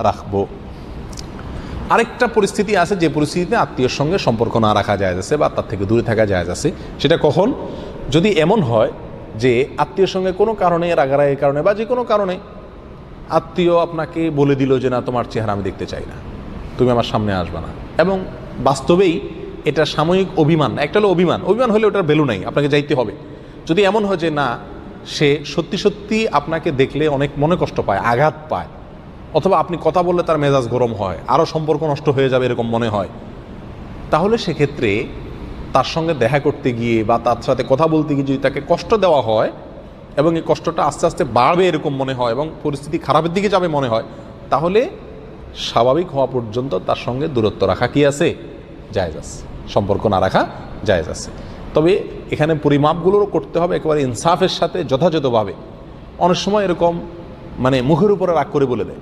রাখবো। আরেকটা পরিস্থিতি আছে, যে পরিস্থিতিতে আত্মীয়র সঙ্গে সম্পর্ক না রাখা যায় আছে বা তার থেকে দূরে থাকা যায় আছে। সেটা কখন? যদি এমন হয় যে আত্মীয়র সঙ্গে কোনো কারণে, রাগারাগির কারণে বা যে কোনো কারণে আত্মীয় আপনাকে বলে দিল যে না, তোমার চেহারা আমি দেখতে চাই না, তুমি আমার সামনে আসবে না, এবং বাস্তবেই এটা সাময়িক অভিমান, একটা হলো অভিমান হলে ওটার ভ্যালু নাই, আপনাকে যাইতে হবে। যদি এমন হয় যে না, সে সত্যি সত্যি আপনাকে দেখলে অনেক মনে কষ্ট পায়, আঘাত পায়, অথবা আপনি কথা বললে তার মেজাজ গরম হয়, আরও সম্পর্ক নষ্ট হয়ে যাবে এরকম মনে হয়, তাহলে সেক্ষেত্রে তার সঙ্গে দেখা করতে গিয়ে বা তার সাথে কথা বলতে গিয়ে যদি তাকে কষ্ট দেওয়া হয় এবং এই কষ্টটা আস্তে আস্তে বাড়বে এরকম মনে হয় এবং পরিস্থিতি খারাপের দিকে যাবে মনে হয়, তাহলে স্বাভাবিক হওয়া পর্যন্ত তার সঙ্গে দূরত্ব রাখা কি আছে? জায়েজ আছে, সম্পর্ক না রাখা জায়েজ আছে। তবে এখানে পরিমাপগুলোও করতে হবে একেবারে ইনসাফের সাথে, যথাযথভাবে। অনেক সময় এরকম মুখের উপরে রাগ করে বলে দেয়,